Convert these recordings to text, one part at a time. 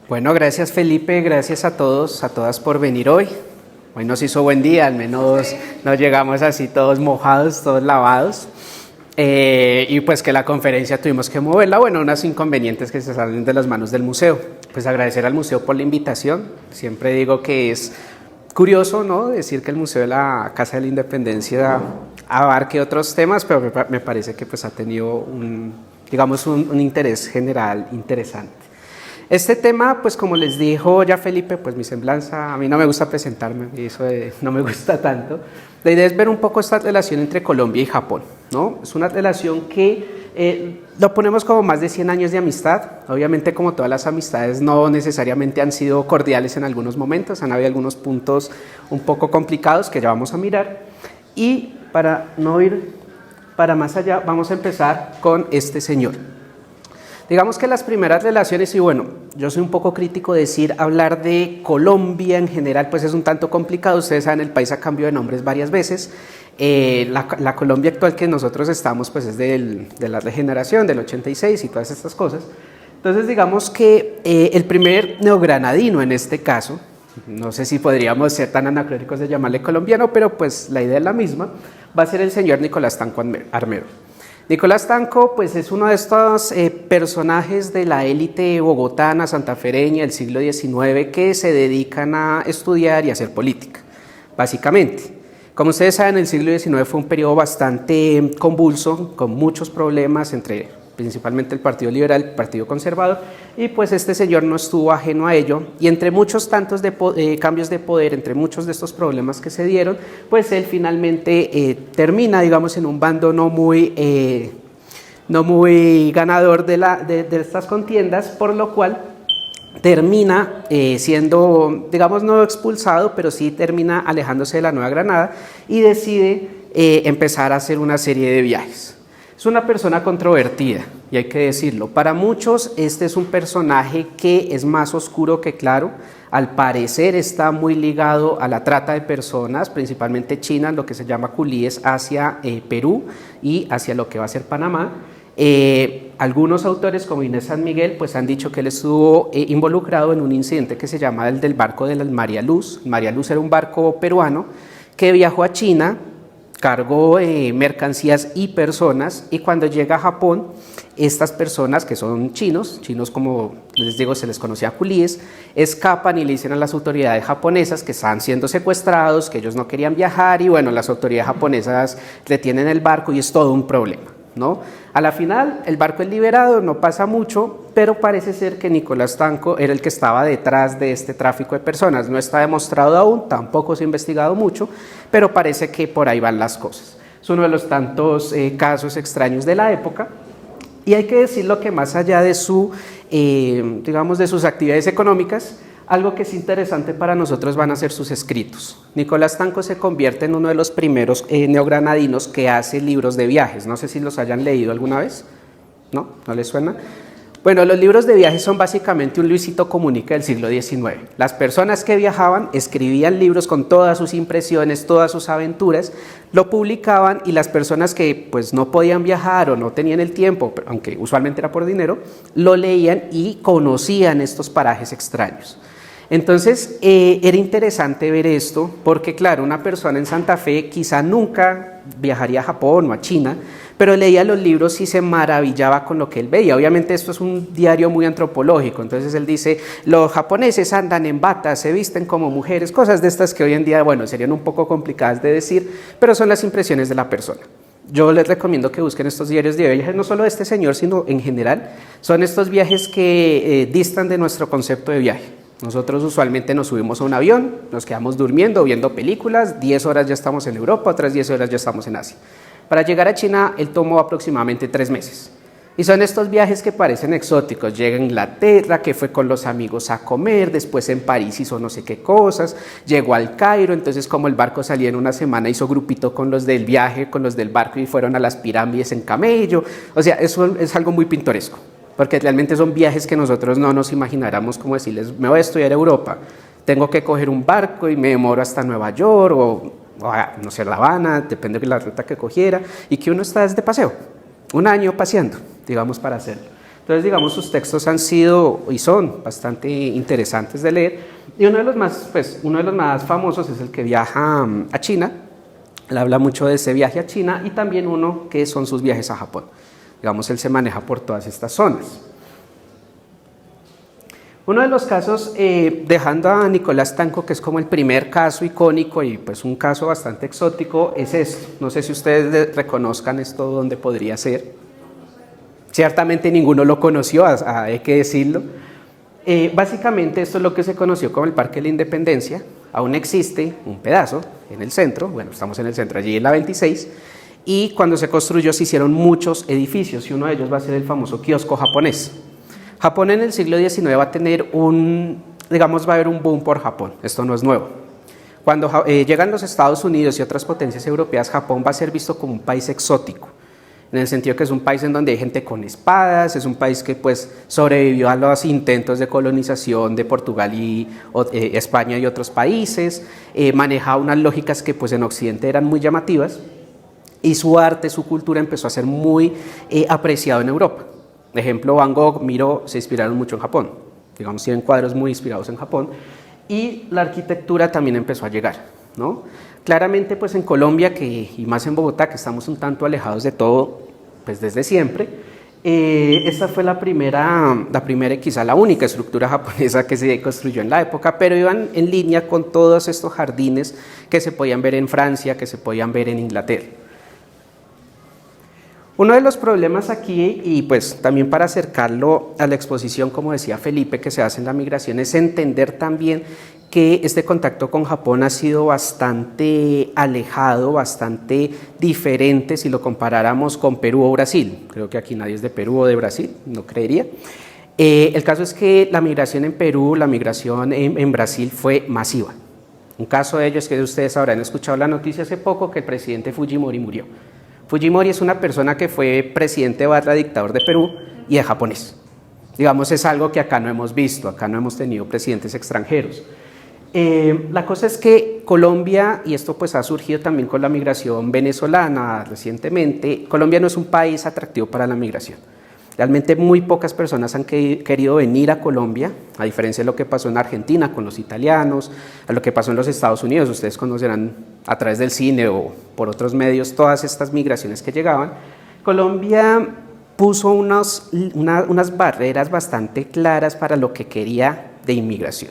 Bueno, gracias Felipe, gracias a todos, a todas por venir hoy. Hoy nos hizo buen día, al menos nos llegamos así todos mojados, todos lavados. Y pues que la conferencia tuvimos que moverla, bueno, unos inconvenientes que se salen de las manos del museo. Pues agradecer al museo por la invitación. Siempre digo que es curioso, ¿no?, decir que el Museo de la Casa de la Independencia abarque otros temas, pero me parece que pues ha tenido un interés general interesante. Este tema, pues como les dijo ya Felipe, pues mi semblanza, a mí no me gusta presentarme, y eso no me gusta tanto. La idea es ver un poco esta relación entre Colombia y Japón, ¿no? Es una relación que lo ponemos como más de 100 años de amistad. Obviamente, como todas las amistades, no necesariamente han sido cordiales en algunos momentos, han habido algunos puntos un poco complicados que ya vamos a mirar. Y para no ir para más allá, vamos a empezar con este señor. Digamos que las primeras relaciones, y bueno, yo soy un poco crítico de hablar de Colombia en general, pues es un tanto complicado. Ustedes saben, el país ha cambiado de nombres varias veces. La Colombia actual que nosotros estamos, pues es de la regeneración, del 86 y todas estas cosas. Entonces, digamos que el primer neogranadino en este caso, no sé si podríamos ser tan anacrónicos de llamarle colombiano, pero pues la idea es la misma, va a ser el señor Nicolás Tanco Armero. Nicolás Tanco, pues es uno de estos personajes de la élite bogotana, santafereña del siglo XIX que se dedican a estudiar y a hacer política, básicamente. Como ustedes saben, el siglo XIX fue un periodo bastante convulso, con muchos problemas entre principalmente el Partido Liberal, el Partido Conservador, y pues este señor no estuvo ajeno a ello, y entre muchos tantos cambios de poder, entre muchos de estos problemas que se dieron, pues él finalmente termina, digamos, en un bando no muy ganador de estas contiendas, por lo cual termina siendo, digamos, no expulsado, pero sí termina alejándose de la Nueva Granada y decide empezar a hacer una serie de viajes. Es una persona controvertida, y hay que decirlo. Para muchos este es un personaje que es más oscuro que claro. Al parecer está muy ligado a la trata de personas, principalmente China, lo que se llama culíes, hacia Perú y hacia lo que va a ser Panamá. Algunos autores como Inés San Miguel pues han dicho que él estuvo involucrado en un incidente que se llama el del barco de la María Luz. María Luz era un barco peruano que viajó a China, cargó mercancías y personas, y cuando llega a Japón, estas personas que son chinos como les digo se les conocía culíes, escapan y le dicen a las autoridades japonesas que están siendo secuestrados, que ellos no querían viajar, y bueno, las autoridades japonesas retienen el barco y es todo un problema, ¿no? A la final el barco es liberado, no pasa mucho, pero parece ser que Nicolás Tanco era el que estaba detrás de este tráfico de personas. No está demostrado aún, tampoco se ha investigado mucho, pero parece que por ahí van las cosas. Es uno de los tantos casos extraños de la época, y hay que decirlo que más allá de de sus actividades económicas, algo que es interesante para nosotros van a ser sus escritos. Nicolás Tanco se convierte en uno de los primeros neogranadinos que hace libros de viajes. No sé si los hayan leído alguna vez. ¿No? ¿No les suena? Bueno, los libros de viajes son básicamente un Luisito Comunica del siglo XIX. Las personas que viajaban escribían libros con todas sus impresiones, todas sus aventuras, lo publicaban, y las personas que pues no podían viajar o no tenían el tiempo, aunque usualmente era por dinero, lo leían y conocían estos parajes extraños. Entonces era interesante ver esto porque claro, una persona en Santa Fe quizá nunca viajaría a Japón o a China, pero leía los libros y se maravillaba con lo que él veía. Obviamente esto es un diario muy antropológico, entonces él dice, los japoneses andan en batas, se visten como mujeres, cosas de estas que hoy en día, bueno, serían un poco complicadas de decir, pero son las impresiones de la persona. Yo les recomiendo que busquen estos diarios de viajes, no solo de este señor, sino en general. Son estos viajes que distan de nuestro concepto de viaje. Nosotros usualmente nos subimos a un avión, nos quedamos durmiendo, viendo películas, 10 horas ya estamos en Europa, otras 10 horas ya estamos en Asia. Para llegar a China, él tomó aproximadamente 3 meses. Y son estos viajes que parecen exóticos. Llega a Inglaterra, que fue con los amigos a comer, después en París hizo no sé qué cosas, llegó al Cairo, entonces como el barco salía en una semana, hizo grupito con los del viaje, con los del barco, y fueron a las pirámides en camello. O sea, eso es algo muy pintoresco, porque realmente son viajes que nosotros no nos imagináramos, como decirles, me voy a estudiar a Europa, tengo que coger un barco y me demoro hasta Nueva York o no sé, La Habana, depende de la ruta que cogiera, y que uno está de paseo, un año paseando, digamos, para hacerlo. Entonces, digamos, sus textos han sido y son bastante interesantes de leer. Y uno de los más famosos es el que viaja a China. Él habla mucho de ese viaje a China y también uno que son sus viajes a Japón. Digamos, él se maneja por todas estas zonas. Uno de los casos, dejando a Nicolás Tanco, que es como el primer caso icónico y pues un caso bastante exótico, es esto. No sé si ustedes reconozcan esto, dónde podría ser. Ciertamente ninguno lo conoció, hay que decirlo. Básicamente esto es lo que se conoció como el Parque de la Independencia. Aún existe un pedazo en el centro, bueno, estamos en el centro, allí en la 26, y cuando se construyó se hicieron muchos edificios y uno de ellos va a ser el famoso kiosco japonés. Japón en el siglo XIX va a tener va a haber un boom por Japón, esto no es nuevo. Cuando llegan los Estados Unidos y otras potencias europeas, Japón va a ser visto como un país exótico, en el sentido que es un país en donde hay gente con espadas, es un país que pues sobrevivió a los intentos de colonización de Portugal y España y otros países, maneja unas lógicas que pues en Occidente eran muy llamativas y su arte, su cultura empezó a ser muy apreciado en Europa. Por ejemplo, Van Gogh, Miró se inspiraron mucho en Japón, digamos, tienen cuadros muy inspirados en Japón y la arquitectura también empezó a llegar, ¿no? Claramente, pues en Colombia y más en Bogotá, que estamos un tanto alejados de todo, pues desde siempre, esta fue la primera y quizá la única estructura japonesa que se construyó en la época, pero iban en línea con todos estos jardines que se podían ver en Francia, que se podían ver en Inglaterra. Uno de los problemas aquí, y pues también para acercarlo a la exposición, como decía Felipe, que se hace en la migración, es entender también que este contacto con Japón ha sido bastante alejado, bastante diferente si lo comparáramos con Perú o Brasil. Creo que aquí nadie es de Perú o de Brasil, no creería. El caso es que la migración en Perú, la migración en Brasil fue masiva. Un caso de ello es que ustedes habrán escuchado la noticia hace poco que el presidente Fujimori murió. Fujimori es una persona que fue presidente / dictador de Perú y es japonés. Digamos, es algo que acá no hemos visto, acá no hemos tenido presidentes extranjeros. La cosa es que Colombia, y esto pues ha surgido también con la migración venezolana recientemente, Colombia no es un país atractivo para la migración. Realmente muy pocas personas han querido venir a Colombia, a diferencia de lo que pasó en Argentina con los italianos, a lo que pasó en los Estados Unidos. Ustedes conocerán a través del cine o por otros medios todas estas migraciones que llegaban. Colombia puso unas barreras bastante claras para lo que quería de inmigración.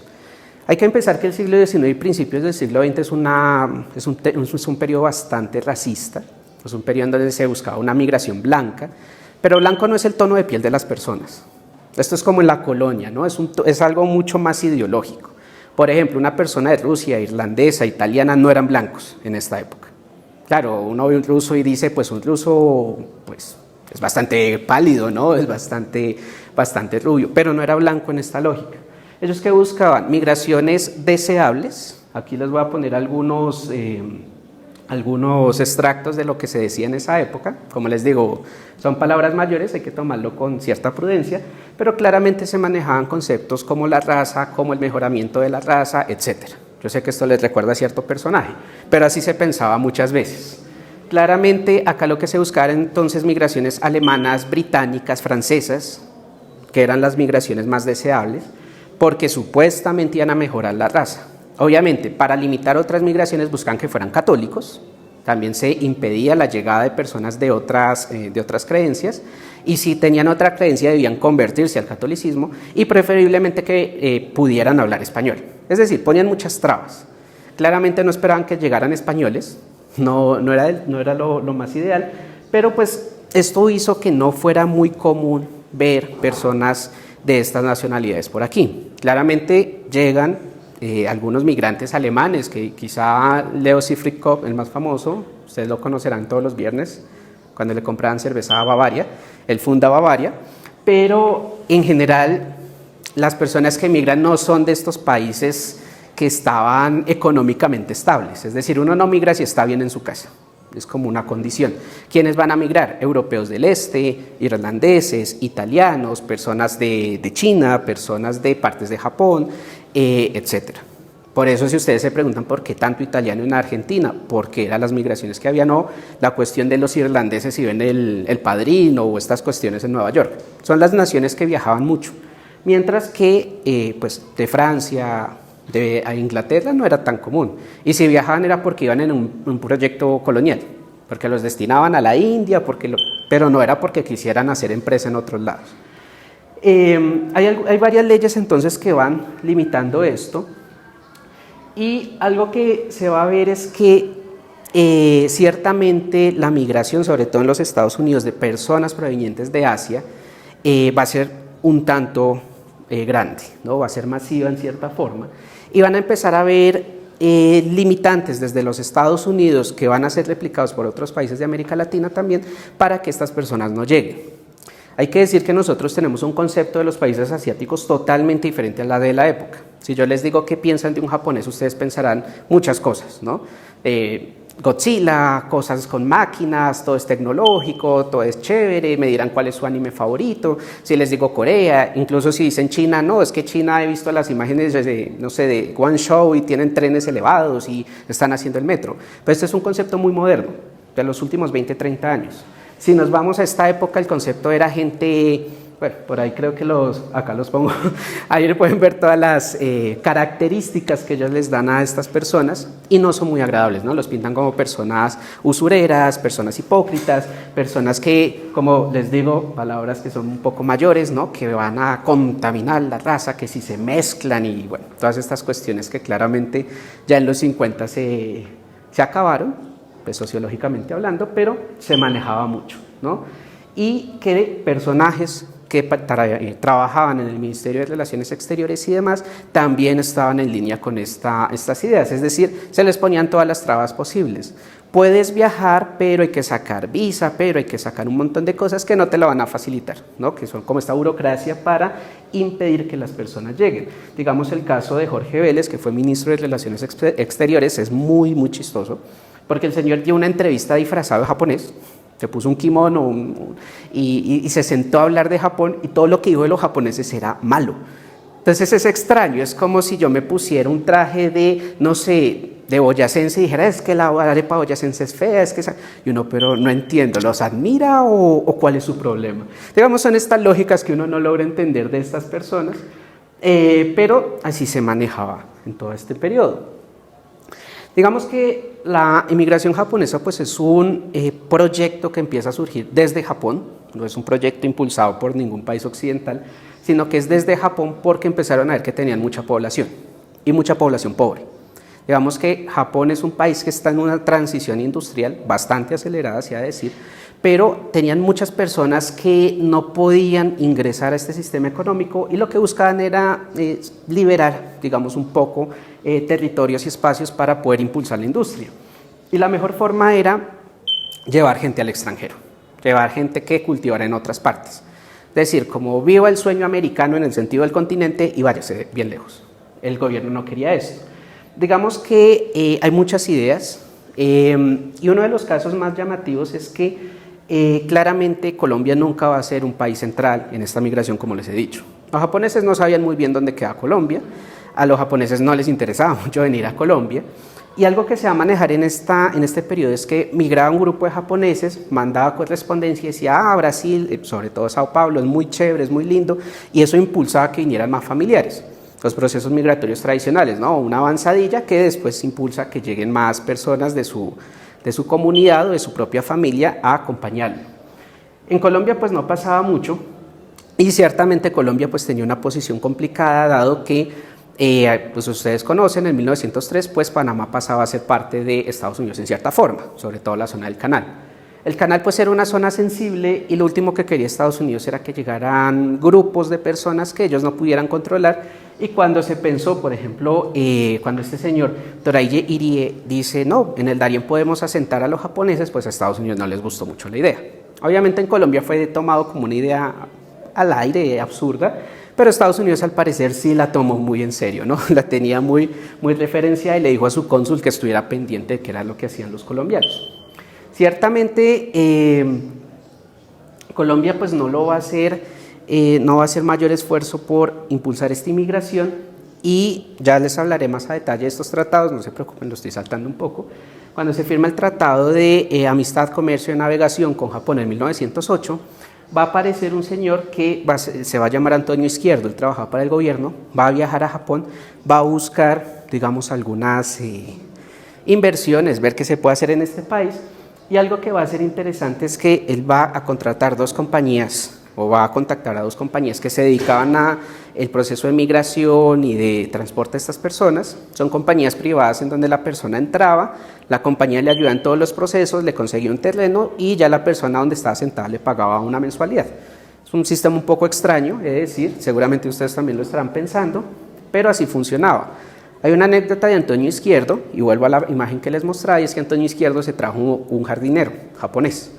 Hay que empezar que el siglo XIX y principios del siglo XX es un periodo bastante racista, es un periodo en donde se buscaba una migración blanca, pero blanco no es el tono de piel de las personas. Esto es como en la colonia, ¿no? Es algo mucho más ideológico. Por ejemplo, una persona de Rusia, irlandesa, italiana no eran blancos en esta época. Claro, uno ve un ruso y dice, pues un ruso pues, es bastante pálido, ¿no? Es bastante rubio, pero no era blanco en esta lógica. Ellos que buscaban migraciones deseables, aquí les voy a poner algunos extractos de lo que se decía en esa época. Como les digo, son palabras mayores, hay que tomarlo con cierta prudencia, pero claramente se manejaban conceptos como la raza, como el mejoramiento de la raza, etc. Yo sé que esto les recuerda a cierto personaje, pero así se pensaba muchas veces. Claramente acá lo que se buscaba eran entonces migraciones alemanas, británicas, francesas, que eran las migraciones más deseables, porque supuestamente iban a mejorar la raza. Obviamente, para limitar otras migraciones buscan que fueran católicos, también se impedía la llegada de personas de otras creencias, y si tenían otra creencia debían convertirse al catolicismo y preferiblemente que pudieran hablar español. Es decir, ponían muchas trabas. Claramente no esperaban que llegaran españoles, no era lo más ideal, pero pues esto hizo que no fuera muy común ver personas de estas nacionalidades por aquí. Claramente llegan algunos migrantes alemanes, que quizá Leo Sifrikov, el más famoso, ustedes lo conocerán todos los viernes, cuando le compraban cerveza a Bavaria, él funda Bavaria, pero en general las personas que migran no son de estos países que estaban económicamente estables, es decir, uno no migra si está bien en su casa. Es como una condición. ¿Quiénes van a migrar? Europeos del este, irlandeses, italianos, personas de China, personas de partes de Japón, etc. Por eso, si ustedes se preguntan por qué tanto italiano en Argentina, porque eran las migraciones que había, no la cuestión de los irlandeses si ven el Padrino o estas cuestiones en Nueva York. Son las naciones que viajaban mucho, mientras que pues de Francia, a Inglaterra no era tan común. Y si viajaban era porque iban en un proyecto colonial, porque los destinaban a la India, pero no era porque quisieran hacer empresa en otros lados. Hay varias leyes entonces que van limitando esto. Y algo que se va a ver es que ciertamente la migración, sobre todo en los Estados Unidos, de personas provenientes de Asia, va a ser un tanto grande, ¿no? Va a ser masiva en cierta forma, y van a empezar a ver limitantes desde los Estados Unidos que van a ser replicados por otros países de América Latina también para que estas personas no lleguen. Hay que decir que nosotros tenemos un concepto de los países asiáticos totalmente diferente a la de la época. Si yo les digo qué piensan de un japonés, ustedes pensarán muchas cosas, ¿no? Godzilla, cosas con máquinas, todo es tecnológico, todo es chévere, me dirán cuál es su anime favorito. Si les digo Corea, incluso si dicen China, no, es que China he visto las imágenes de, no sé, de Guangzhou y tienen trenes elevados y están haciendo el metro. Pero este es un concepto muy moderno, de los últimos 20, 30 años. Si nos vamos a esta época, el concepto era gente, bueno, por ahí creo que acá los pongo, ahí pueden ver todas las características que ellos les dan a estas personas y no son muy agradables, ¿no? Los pintan como personas usureras, personas hipócritas, personas que, como les digo, palabras que son un poco mayores, ¿no? Que van a contaminar la raza, que si se mezclan y bueno, todas estas cuestiones que claramente ya en los 50 se acabaron. Pues, sociológicamente hablando, pero se manejaba mucho, ¿no? Y que personajes que trabajaban en el Ministerio de Relaciones Exteriores y demás también estaban en línea con estas ideas, es decir, se les ponían todas las trabas posibles. Puedes viajar, pero hay que sacar visa, pero hay que sacar un montón de cosas que no te lo van a facilitar, ¿no? Que son como esta burocracia para impedir que las personas lleguen. Digamos el caso de Jorge Vélez, que fue ministro de Relaciones Exteriores, es muy, muy chistoso, porque el señor dio una entrevista disfrazado de japonés, se puso un kimono y se sentó a hablar de Japón y todo lo que dijo de los japoneses era malo. Entonces es extraño, es como si yo me pusiera un traje de, no sé, de boyacense y dijera, es que la arepa boyacense es fea, es que y uno, pero no entiendo, ¿los admira o cuál es su problema? Digamos, son estas lógicas que uno no logra entender de estas personas, pero así se manejaba en todo este periodo. Digamos que la inmigración japonesa pues es un proyecto que empieza a surgir desde Japón, no es un proyecto impulsado por ningún país occidental, sino que es desde Japón porque empezaron a ver que tenían mucha población y mucha población pobre. Digamos que Japón es un país que está en una transición industrial bastante acelerada, se ha de decir, pero tenían muchas personas que no podían ingresar a este sistema económico y lo que buscaban era liberar, digamos, un poco territorios y espacios para poder impulsar la industria. Y la mejor forma era llevar gente al extranjero, llevar gente que cultivara en otras partes. Es decir, como viva el sueño americano en el sentido del continente y váyase bien lejos. El gobierno no quería esto. Digamos que hay muchas ideas y uno de los casos más llamativos es que claramente Colombia nunca va a ser un país central en esta migración, como les he dicho. Los japoneses no sabían muy bien dónde quedaba Colombia, a los japoneses no les interesaba mucho venir a Colombia, y algo que se va a manejar en este periodo es que migraba un grupo de japoneses, mandaba correspondencia y decía, Brasil, sobre todo Sao Paulo, es muy chévere, es muy lindo, y eso impulsaba que vinieran más familiares. Los procesos migratorios tradicionales, ¿no? Una avanzadilla que después impulsa que lleguen más personas de su comunidad o de su propia familia a acompañarlo. En Colombia pues no pasaba mucho y ciertamente Colombia pues tenía una posición complicada dado que pues ustedes conocen, en 1903 pues Panamá pasaba a ser parte de Estados Unidos en cierta forma, sobre todo la zona del canal. El canal pues era una zona sensible y lo último que quería Estados Unidos era que llegaran grupos de personas que ellos no pudieran controlar. Y cuando se pensó, por ejemplo, cuando este señor Toraye Irie dice, no, en el Darién podemos asentar a los japoneses, pues a Estados Unidos no les gustó mucho la idea. Obviamente en Colombia fue tomado como una idea al aire, absurda, pero Estados Unidos al parecer sí la tomó muy en serio, ¿no? La tenía muy, muy referenciada y le dijo a su cónsul que estuviera pendiente de qué era lo que hacían los colombianos. Ciertamente Colombia pues no va a hacer mayor esfuerzo por impulsar esta inmigración y ya les hablaré más a detalle de estos tratados, no se preocupen, lo estoy saltando un poco. Cuando se firma el Tratado de Amistad, Comercio y Navegación con Japón en 1908, va a aparecer un señor que se va a llamar Antonio Izquierdo, él trabajaba para el gobierno, va a viajar a Japón, va a buscar, digamos, algunas inversiones, ver qué se puede hacer en este país, y algo que va a ser interesante es que él va a contratar dos compañías, o va a contactar a dos compañías que se dedicaban a el proceso de migración y de transporte de estas personas. Son compañías privadas en donde la persona entraba, la compañía le ayudaba en todos los procesos, le conseguía un terreno y ya la persona donde estaba sentada le pagaba una mensualidad. Es un sistema un poco extraño, es decir, seguramente ustedes también lo estarán pensando, pero así funcionaba. Hay una anécdota de Antonio Izquierdo, y vuelvo a la imagen que les mostraba, y es que Antonio Izquierdo se trajo un jardinero japonés.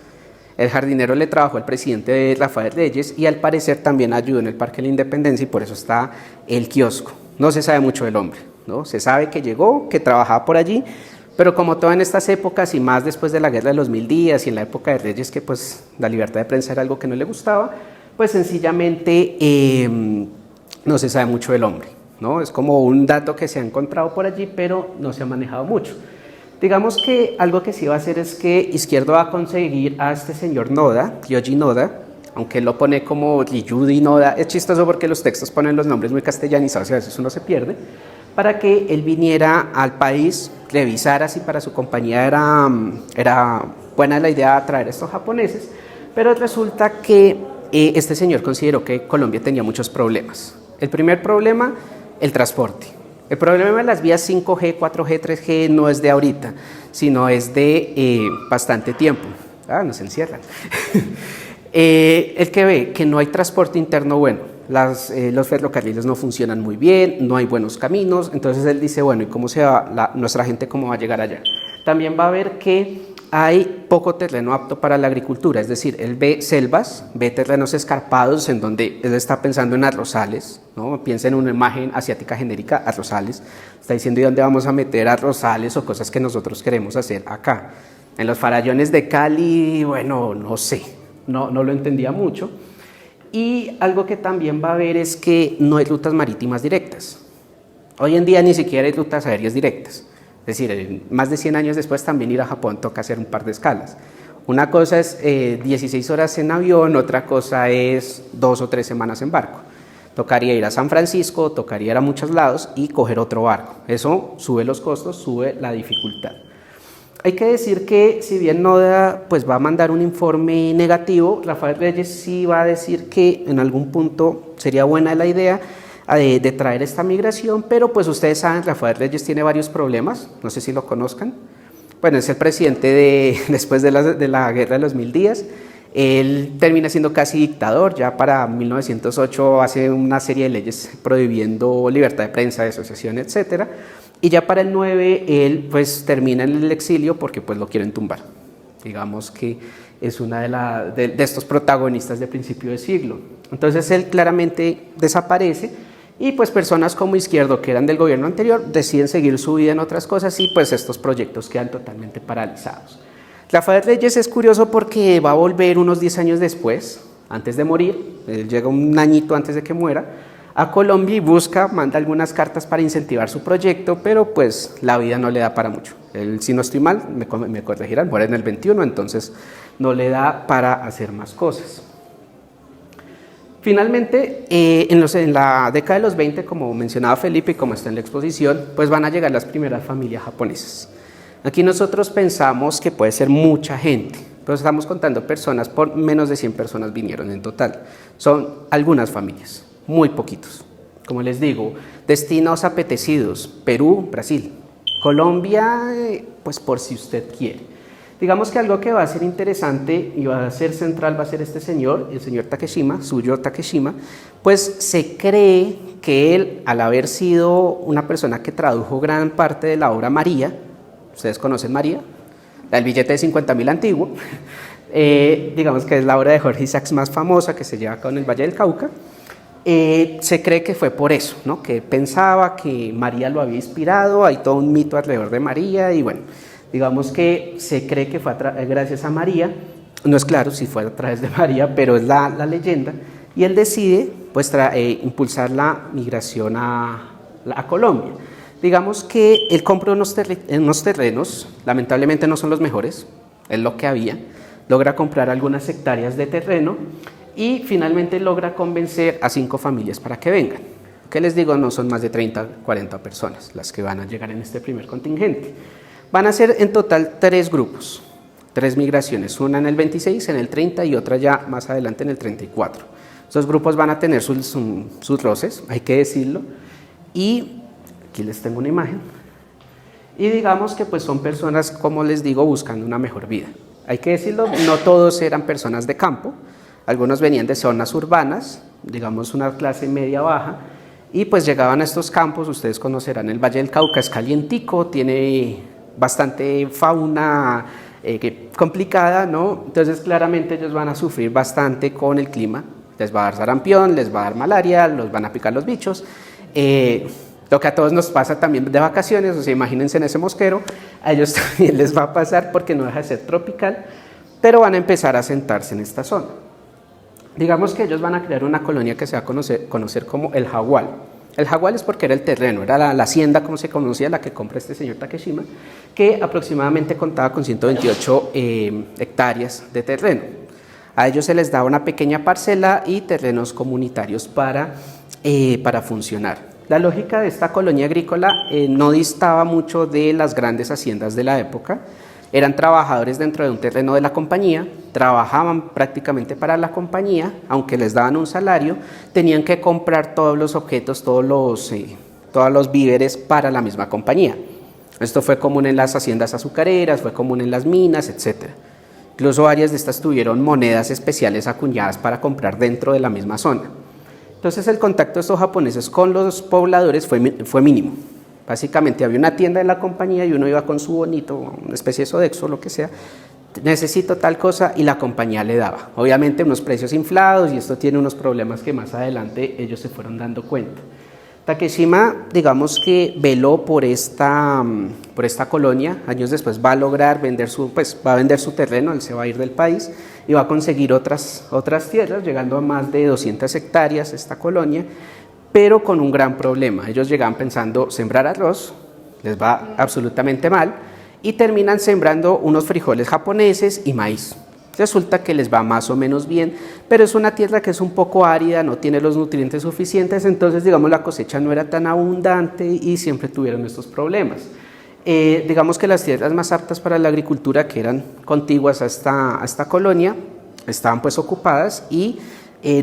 El jardinero le trabajó al presidente Rafael Reyes y al parecer también ayudó en el Parque de la Independencia y por eso está el kiosco. No se sabe mucho del hombre, ¿no? Se sabe que llegó, que trabajaba por allí, pero como todo en estas épocas y más después de la Guerra de los 1000 días y en la época de Reyes, que pues la libertad de prensa era algo que no le gustaba, pues sencillamente no se sabe mucho del hombre, ¿no? Es como un dato que se ha encontrado por allí, pero no se ha manejado mucho. Digamos que algo que sí va a hacer es que Izquierdo va a conseguir a este señor Noda, Ryoji Noda, aunque él lo pone como Ryuji Noda, es chistoso porque los textos ponen los nombres muy castellanizados y a veces uno se pierde, para que él viniera al país, revisara si para su compañía era buena la idea de traer a estos japoneses, pero resulta que este señor consideró que Colombia tenía muchos problemas. El primer problema, el transporte. El problema de las vías 5G, 4G, 3G no es de ahorita, sino es de bastante tiempo. Nos encierran. El que ve que no hay transporte interno bueno, los ferrocarriles no funcionan muy bien, no hay buenos caminos, entonces él dice, bueno, ¿y cómo se va nuestra gente, cómo va a llegar allá? También va a ver que hay poco terreno apto para la agricultura, es decir, él ve selvas, ve terrenos escarpados en donde él está pensando en arrozales, ¿no? Piensa en una imagen asiática genérica, arrozales, está diciendo, ¿y dónde vamos a meter arrozales o cosas que nosotros queremos hacer acá? En los farallones de Cali, bueno, no sé, no lo entendía mucho. Y algo que también va a ver es que no hay rutas marítimas directas. Hoy en día ni siquiera hay rutas aéreas directas. Es decir, más de 100 años después también ir a Japón toca hacer un par de escalas. Una cosa es 16 horas en avión, otra cosa es 2 o 3 semanas en barco. Tocaría ir a San Francisco, tocaría ir a muchos lados y coger otro barco. Eso sube los costos, sube la dificultad. Hay que decir que si bien Noda pues va a mandar un informe negativo, Rafael Reyes sí va a decir que en algún punto sería buena la idea de traer esta migración, pero pues ustedes saben, Rafael Reyes tiene varios problemas, no sé si lo conozcan. Bueno, es el presidente después de la Guerra de los 1000 días, él termina siendo casi dictador, ya para 1908 hace una serie de leyes prohibiendo libertad de prensa, de asociación, etcétera, y ya para el 9 él pues termina en el exilio porque pues lo quieren tumbar. Digamos que es una de estos protagonistas de principio de siglo. Entonces él claramente desaparece y pues personas como Izquierdo, que eran del gobierno anterior, deciden seguir su vida en otras cosas y pues estos proyectos quedan totalmente paralizados. Rafael Reyes es curioso porque va a volver unos 10 años después, antes de morir, él llega un añito antes de que muera, a Colombia y manda algunas cartas para incentivar su proyecto, pero pues la vida no le da para mucho. Él, si no estoy mal, me corregirán, muere en el 21, entonces no le da para hacer más cosas. Finalmente, en la década de los 20, como mencionaba Felipe y como está en la exposición, pues van a llegar las primeras familias japonesas. Aquí nosotros pensamos que puede ser mucha gente, pero estamos contando personas, por menos de 100 personas vinieron en total. Son algunas familias, muy poquitos. Como les digo, destinos apetecidos, Perú, Brasil. Colombia, pues por si usted quiere. Digamos que algo que va a ser interesante y va a ser central va a ser este señor, el señor Takeshima, Tsuyo Takeshima, pues se cree que él, al haber sido una persona que tradujo gran parte de la obra María, ¿ustedes conocen María? El billete de 50.000 antiguo, digamos que es la obra de Jorge Isaacs más famosa que se lleva acá en el Valle del Cauca, se cree que fue por eso, ¿no? Que pensaba que María lo había inspirado, hay todo un mito alrededor de María y bueno, digamos que se cree que fue gracias a María, no es claro si fue a través de María, pero es la leyenda, y él decide pues impulsar la migración a Colombia. Digamos que él compró unos terrenos, lamentablemente no son los mejores, es lo que había, logra comprar algunas hectáreas de terreno y finalmente logra convencer a 5 familias para que vengan. ¿Qué les digo? No son más de 30, 40 personas las que van a llegar en este primer contingente. Van a ser en total 3 grupos, 3 migraciones, una en el 26, en el 30 y otra ya más adelante en el 34. Estos grupos van a tener sus roces, hay que decirlo, y aquí les tengo una imagen. Y digamos que pues son personas, como les digo, buscando una mejor vida. Hay que decirlo, no todos eran personas de campo, algunos venían de zonas urbanas, digamos una clase media baja, y pues llegaban a estos campos. Ustedes conocerán el Valle del Cauca, es calientico, tiene bastante fauna complicada, ¿no? Entonces claramente ellos van a sufrir bastante con el clima, les va a dar sarampión, les va a dar malaria, los van a picar los bichos. Lo que a todos nos pasa también de vacaciones, o sea, imagínense en ese mosquero, a ellos también les va a pasar porque no deja de ser tropical, pero van a empezar a asentarse en esta zona. Digamos que ellos van a crear una colonia que se va a conocer como el Jagual. El Jagual es porque era el terreno, era la hacienda, como se conocía, la que compra este señor Takeshima, que aproximadamente contaba con 128 hectáreas de terreno. A ellos se les daba una pequeña parcela y terrenos comunitarios para funcionar. La lógica de esta colonia agrícola no distaba mucho de las grandes haciendas de la época. Eran trabajadores dentro de un terreno de la compañía, trabajaban prácticamente para la compañía, aunque les daban un salario, tenían que comprar todos los objetos, todos los víveres para la misma compañía. Esto fue común en las haciendas azucareras, fue común en las minas, etc. Incluso varias de estas tuvieron monedas especiales acuñadas para comprar dentro de la misma zona. Entonces el contacto de estos japoneses con los pobladores fue mínimo. Básicamente había una tienda de la compañía y uno iba con su bonito, una especie de Sodexo, lo que sea, necesito tal cosa y la compañía le daba. Obviamente unos precios inflados y esto tiene unos problemas que más adelante ellos se fueron dando cuenta. Takeshima, digamos que veló por esta colonia. Años después va a lograr vender su terreno, él se va a ir del país y va a conseguir otras tierras, llegando a más de 200 hectáreas esta colonia, pero con un gran problema. Ellos llegaban pensando sembrar arroz, les va absolutamente mal, y terminan sembrando unos frijoles japoneses y maíz. Resulta que les va más o menos bien, pero es una tierra que es un poco árida, no tiene los nutrientes suficientes, entonces digamos la cosecha no era tan abundante y siempre tuvieron estos problemas. Digamos que las tierras más aptas para la agricultura, que eran contiguas a esta colonia, estaban pues ocupadas y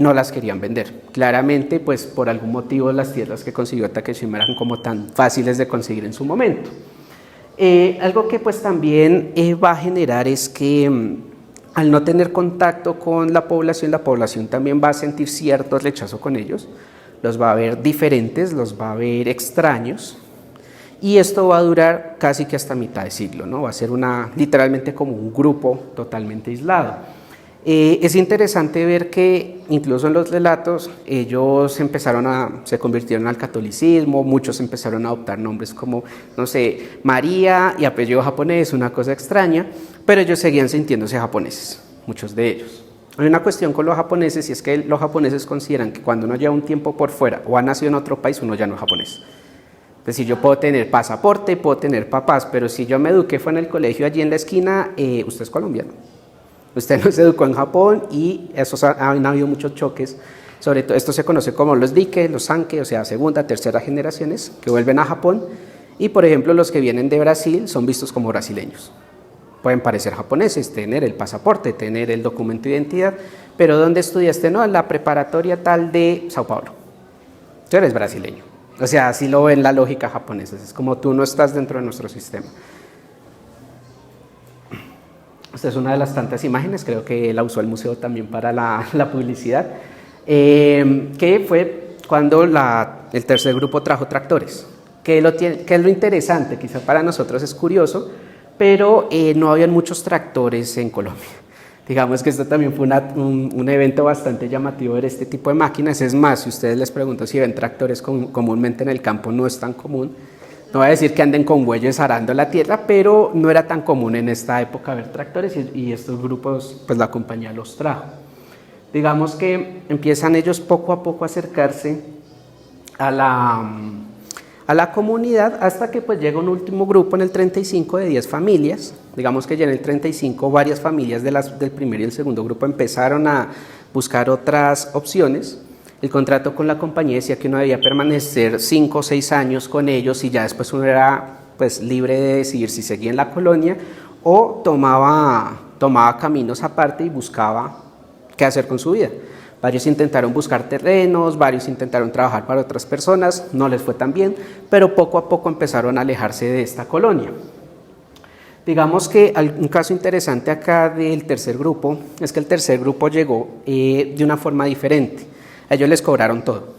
no las querían vender. Claramente pues por algún motivo las tierras que consiguió Takeshima eran como tan fáciles de conseguir en su momento. Algo que pues también va a generar es que al no tener contacto con la población también va a sentir cierto rechazo con ellos, los va a ver diferentes, los va a ver extraños, y esto va a durar casi que hasta mitad de siglo, ¿no? Va a ser literalmente como un grupo totalmente aislado. Es interesante ver que incluso en los relatos ellos se convirtieron al catolicismo, muchos empezaron a adoptar nombres como, no sé, María y apellido japonés, una cosa extraña, pero ellos seguían sintiéndose japoneses, muchos de ellos. Hay una cuestión con los japoneses y es que los japoneses consideran que cuando uno lleva un tiempo por fuera o ha nacido en otro país, uno ya no es japonés. Pues si yo puedo tener pasaporte, puedo tener papás, pero si yo me eduqué fue en el colegio allí en la esquina, usted es colombiano. Usted no se educó en Japón y han habido muchos choques, sobre todo esto se conoce como los dike, los sanke, o sea, segunda, tercera generaciones que vuelven a Japón y por ejemplo los que vienen de Brasil son vistos como brasileños. Pueden parecer japoneses, tener el pasaporte, tener el documento de identidad, pero ¿dónde estudiaste? No, en la preparatoria tal de Sao Paulo. Tú eres brasileño. O sea, así lo ven la lógica japonesa, es como tú no estás dentro de nuestro sistema. Esta es una de las tantas imágenes, creo que la usó el museo también para la publicidad, que fue cuando el tercer grupo trajo tractores, que es lo interesante, quizá para nosotros es curioso, pero no habían muchos tractores en Colombia. Digamos que esto también fue un evento bastante llamativo ver este tipo de máquinas. Es más, si ustedes les preguntan si ven tractores comúnmente en el campo, no es tan común. No voy a decir que anden con bueyes arando la tierra, pero no era tan común en esta época ver tractores y estos grupos, pues la compañía los trajo. Digamos que empiezan ellos poco a poco a acercarse a a la comunidad, hasta que pues llega un último grupo en el 35 de 10 familias. Digamos que ya en el 35 varias familias del primer y el segundo grupo empezaron a buscar otras opciones. El contrato con la compañía decía que uno debía permanecer 5 o 6 años con ellos y ya después uno era pues libre de decidir si seguía en la colonia o tomaba caminos aparte y buscaba qué hacer con su vida. Varios intentaron buscar terrenos, varios intentaron trabajar para otras personas, no les fue tan bien, pero poco a poco empezaron a alejarse de esta colonia. Digamos que un caso interesante acá del tercer grupo es que el tercer grupo llegó de una forma diferente. A ellos les cobraron todo,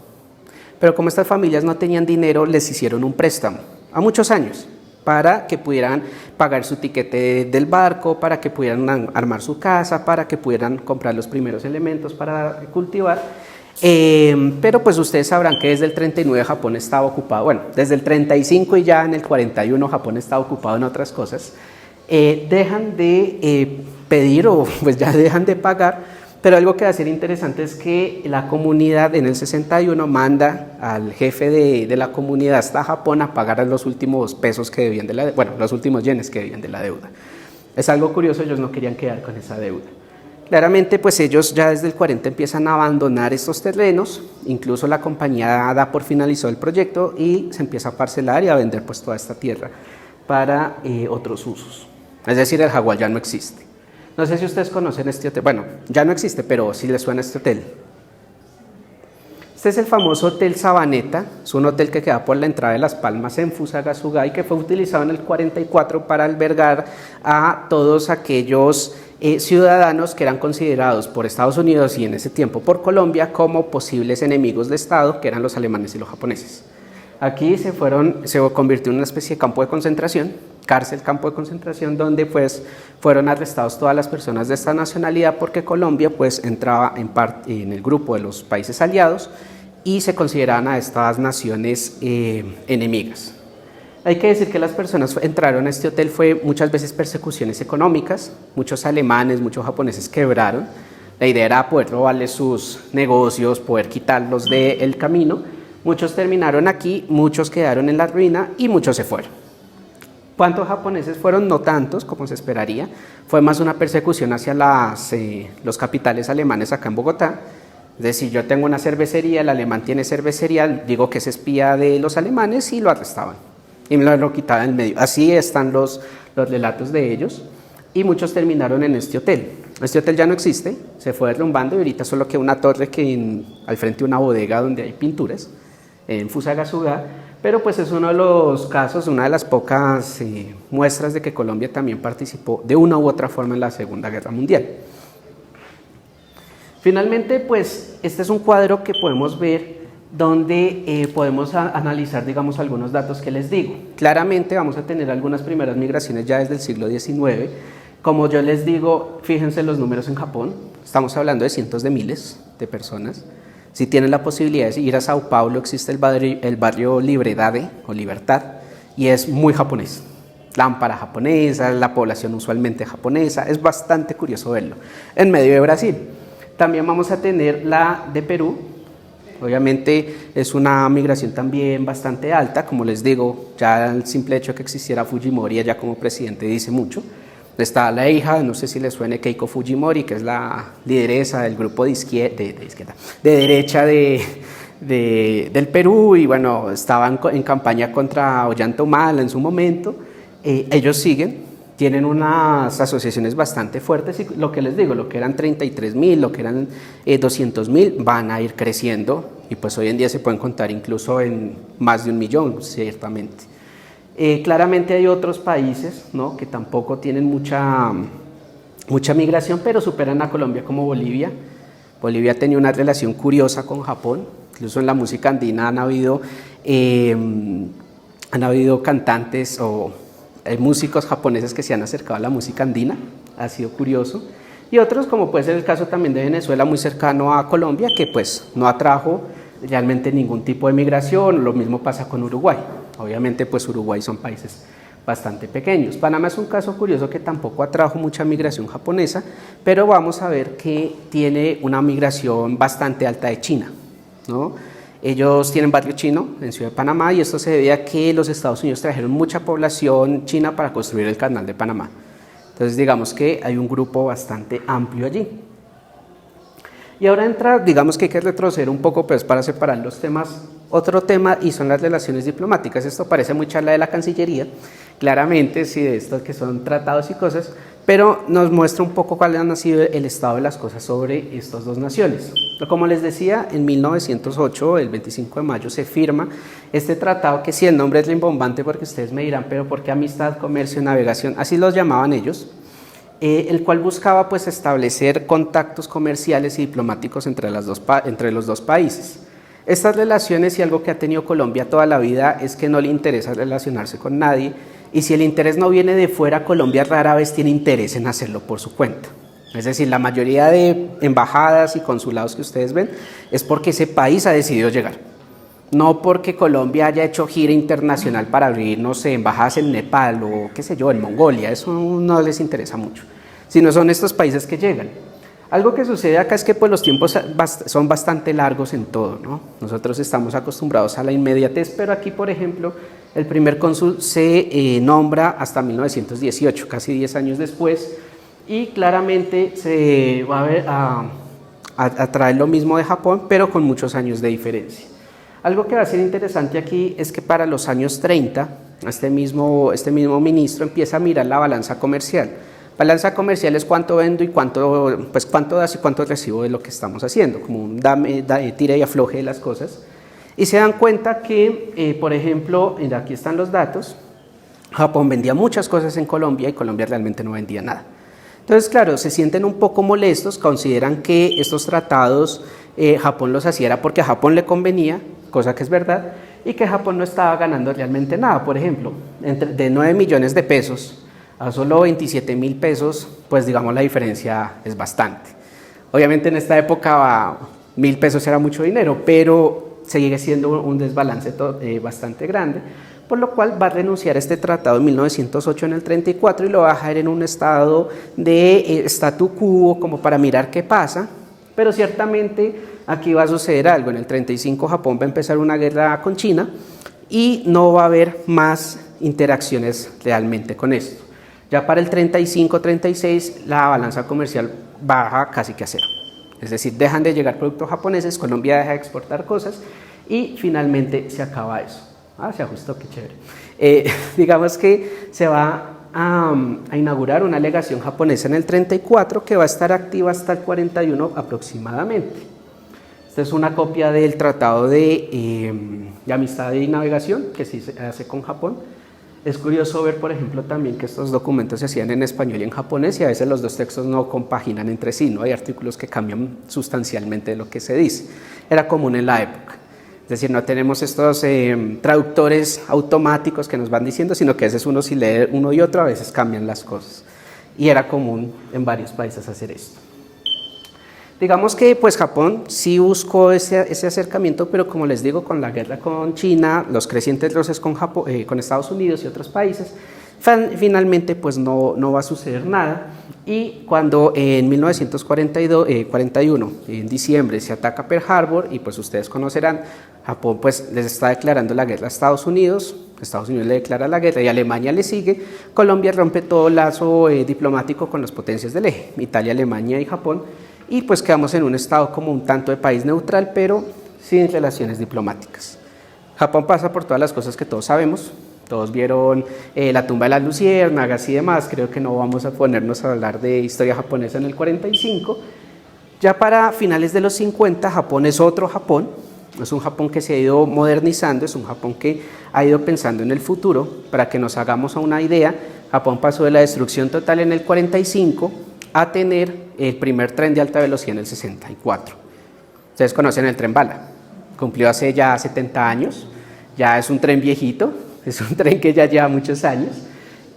pero como estas familias no tenían dinero, les hicieron un préstamo a muchos años para que pudieran pagar su tiquete del barco, para que pudieran armar su casa, para que pudieran comprar los primeros elementos para cultivar. Pero pues ustedes sabrán que desde el 39 Japón estaba ocupado, bueno, desde el 35 y ya en el 41 Japón estaba ocupado en otras cosas. Dejan de pedir o pues ya dejan de pagar. Pero algo que va a ser interesante es que la comunidad en el 61 manda al jefe de la comunidad hasta Japón a pagar los últimos pesos que debían los últimos yenes que debían de la deuda. Es algo curioso, ellos no querían quedar con esa deuda. Claramente, pues ellos ya desde el 40 empiezan a abandonar estos terrenos, incluso la compañía da por finalizado el proyecto y se empieza a parcelar y a vender pues toda esta tierra para otros usos. Es decir, el jaguar ya no existe. No sé si ustedes conocen este hotel, bueno, ya no existe, pero sí les suena este hotel. Este es el famoso Hotel Sabaneta, es un hotel que queda por la entrada de Las Palmas en Fusagasugá y que fue utilizado en el 44 para albergar a todos aquellos ciudadanos que eran considerados por Estados Unidos y en ese tiempo por Colombia como posibles enemigos de Estado, que eran los alemanes y los japoneses. Aquí se convirtió en una especie de campo de concentración, cárcel, campo de concentración, donde pues fueron arrestados todas las personas de esta nacionalidad porque Colombia pues entraba en el grupo de los países aliados y se consideraban a estas naciones enemigas. Hay que decir que las personas entraron a este hotel fue muchas veces persecuciones económicas, muchos alemanes, muchos japoneses quebraron, la idea era poder robarles sus negocios, poder quitarlos del camino. Muchos terminaron aquí, muchos quedaron en la ruina y muchos se fueron. ¿Cuántos japoneses fueron? No tantos como se esperaría. Fue más una persecución hacia los capitales alemanes acá en Bogotá. Es decir, yo tengo una cervecería, el alemán tiene cervecería, digo que es espía de los alemanes y lo arrestaban. Y me lo quitaban en medio. Así están los relatos de ellos. Y muchos terminaron en este hotel. Este hotel ya no existe, se fue derrumbando y ahorita solo queda una torre al frente de una bodega donde hay pinturas en Fusagasugá, pero pues es uno de los casos, una de las pocas muestras de que Colombia también participó de una u otra forma en la Segunda Guerra Mundial. Finalmente, pues este es un cuadro que podemos ver donde podemos analizar, digamos, algunos datos que les digo. Claramente vamos a tener algunas primeras migraciones ya desde el siglo XIX. Como yo les digo, fíjense los números en Japón, estamos hablando de cientos de miles de personas. Si tienen la posibilidad de ir a Sao Paulo, existe el barrio Liberdade o Libertad y es muy japonés. Lámpara japonesa, la población usualmente japonesa, es bastante curioso verlo. En medio de Brasil. También vamos a tener la de Perú. Obviamente es una migración también bastante alta, como les digo, ya el simple hecho de que existiera Fujimori allá como presidente dice mucho. Está la hija, no sé si les suene, Keiko Fujimori, que es la lideresa del grupo de derecha del Perú, y bueno, estaban en campaña contra Ollanta Humala en su momento. Ellos siguen, tienen unas asociaciones bastante fuertes y lo que les digo, lo que eran 33.000, lo que eran 200.000, van a ir creciendo y pues hoy en día se pueden contar incluso en más de 1 millón, ciertamente. Claramente hay otros países, ¿no?, que tampoco tienen mucha migración, pero superan a Colombia, como Bolivia. Bolivia tenía una relación curiosa con Japón, incluso en la música andina han habido cantantes o músicos japoneses que se han acercado a la música andina, ha sido curioso. Y otros, como puede ser el caso también de Venezuela, muy cercano a Colombia, que pues no atrajo realmente ningún tipo de migración. Lo mismo pasa con Uruguay. Obviamente pues Uruguay son países bastante pequeños. Panamá es un caso curioso que tampoco atrajo mucha migración japonesa, pero vamos a ver que tiene una migración bastante alta de China, ¿no? Ellos tienen barrio chino en Ciudad de Panamá y esto se debe a que los Estados Unidos trajeron mucha población china para construir el canal de Panamá. Entonces digamos que hay un grupo bastante amplio allí. Y ahora entra, digamos que hay que retroceder un poco pues para separar los temas, otro tema y son las relaciones diplomáticas. Esto parece muy charla de la Cancillería, claramente, sí, de estos que son tratados y cosas, pero nos muestra un poco cuál ha sido el estado de las cosas sobre estas dos naciones. Como les decía, en 1908, el 25 de mayo, se firma este tratado que sí, el nombre es rimbombante porque ustedes me dirán, pero ¿por qué amistad, comercio, navegación? Así los llamaban ellos. El cual buscaba pues establecer contactos comerciales y diplomáticos entre los dos países. Estas relaciones y algo que ha tenido Colombia toda la vida es que no le interesa relacionarse con nadie y si el interés no viene de fuera, Colombia rara vez tiene interés en hacerlo por su cuenta. Es decir, la mayoría de embajadas y consulados que ustedes ven es porque ese país ha decidido llegar. No porque Colombia haya hecho gira internacional para abrir, no sé, embajadas en Nepal o qué sé yo, en Mongolia, eso no les interesa mucho, sino son estos países que llegan. Algo que sucede acá es que pues, los tiempos son bastante largos en todo, ¿no? Nosotros estamos acostumbrados a la inmediatez, pero aquí, por ejemplo, el primer cónsul se nombra hasta 1918, casi 10 años después, y claramente se va a traer lo mismo de Japón, pero con muchos años de diferencia. Algo que va a ser interesante aquí es que para los años 30, este mismo ministro empieza a mirar la balanza comercial. Balanza comercial es cuánto vendo y cuánto das y cuánto recibo de lo que estamos haciendo, como un tira y afloje de las cosas. Y se dan cuenta que, por ejemplo, aquí están los datos, Japón vendía muchas cosas en Colombia y Colombia realmente no vendía nada. Entonces, claro, se sienten un poco molestos, consideran que estos tratados Japón los hacía era porque a Japón le convenía, cosa que es verdad, y que Japón no estaba ganando realmente nada. Por ejemplo, de 9 millones de pesos a solo 27,000 pesos, pues digamos la diferencia es bastante. Obviamente en esta época 1,000 pesos era mucho dinero, pero sigue siendo un desbalance bastante grande, por lo cual va a renunciar a este tratado en 1908 en el 34 y lo va a dejar en un estado de statu quo como para mirar qué pasa, pero ciertamente aquí va a suceder algo. En el 35 Japón va a empezar una guerra con China y no va a haber más interacciones realmente con esto. Ya para el 35-36 la balanza comercial baja casi que a cero. Es decir, dejan de llegar productos japoneses, Colombia deja de exportar cosas y finalmente se acaba eso. Se ajustó, qué chévere. Digamos que se va a inaugurar una legación japonesa en el 34 que va a estar activa hasta el 41 aproximadamente. Esta es una copia del Tratado de Amistad y Navegación que sí se hace con Japón. Es curioso ver, por ejemplo, también que estos documentos se hacían en español y en japonés y a veces los dos textos no compaginan entre sí, ¿no? Hay artículos que cambian sustancialmente de lo que se dice. Era común en la época. Es decir, no tenemos estos traductores automáticos que nos van diciendo, sino que a veces uno si lee uno y otro, a veces cambian las cosas. Y era común en varios países hacer esto. Digamos que pues Japón sí buscó ese acercamiento, pero como les digo, con la guerra con China, los crecientes roces con Estados Unidos y otros países, finalmente pues no va a suceder nada. Y cuando en 1941, en diciembre, se ataca Pearl Harbor, y pues ustedes conocerán, Japón pues les está declarando la guerra a Estados Unidos le declara la guerra y Alemania le sigue, Colombia rompe todo lazo diplomático con las potencias del eje, Italia, Alemania y Japón, y pues quedamos en un estado como un tanto de país neutral, pero sin relaciones diplomáticas. Japón pasa por todas las cosas que todos sabemos. Todos vieron la tumba de las luciérnagas y demás. Creo que no vamos a ponernos a hablar de historia japonesa en el 45. Ya para finales de los 50, Japón es otro Japón. Es un Japón que se ha ido modernizando, es un Japón que ha ido pensando en el futuro. Para que nos hagamos una idea, Japón pasó de la destrucción total en el 45 a tener el primer tren de alta velocidad en el 64. Ustedes conocen el tren bala. Cumplió hace ya 70 años. Ya es un tren viejito. Es un tren que ya lleva muchos años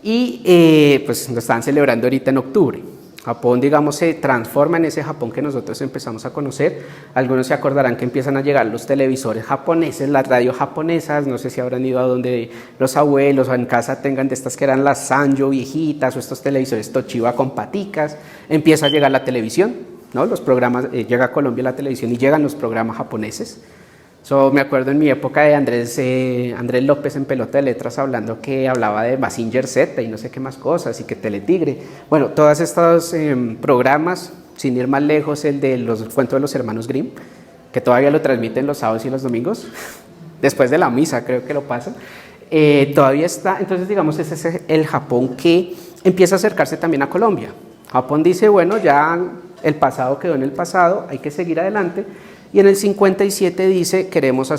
y pues lo están celebrando ahorita en octubre. Japón, digamos, se transforma en ese Japón que nosotros empezamos a conocer. Algunos se acordarán que empiezan a llegar los televisores japoneses, las radios japonesas, no sé si habrán ido a donde los abuelos o en casa tengan de estas que eran las Sanyo viejitas o estos televisores Toshiba con paticas. Empieza a llegar la televisión, ¿no? Los programas, llega a Colombia la televisión y llegan los programas japoneses. So, me acuerdo en mi época de Andrés López en Pelota de Letras hablando que hablaba de Mazinger Z y no sé qué más cosas y que Teletigre. Bueno, todos estos programas, sin ir más lejos, el de los cuentos de los hermanos Grimm, que todavía lo transmiten los sábados y los domingos, después de la misa creo que lo pasan, todavía está. Entonces digamos ese es el Japón que empieza a acercarse también a Colombia. Japón dice, bueno, ya el pasado quedó en el pasado, hay que seguir adelante. Y en el 57 dice, queremos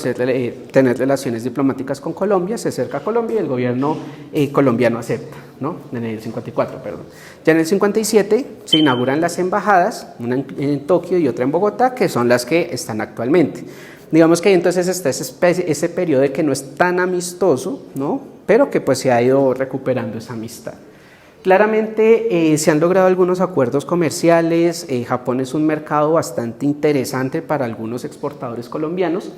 tener relaciones diplomáticas con Colombia, se acerca a Colombia y el gobierno colombiano acepta, ¿no? En el 54, perdón. Ya en el 57 se inauguran las embajadas, una en Tokio y otra en Bogotá, que son las que están actualmente. Digamos que entonces está ese periodo de que no es tan amistoso, ¿no? Pero que pues se ha ido recuperando esa amistad. Claramente se han logrado algunos acuerdos comerciales. Japón es un mercado bastante interesante para algunos exportadores colombianos.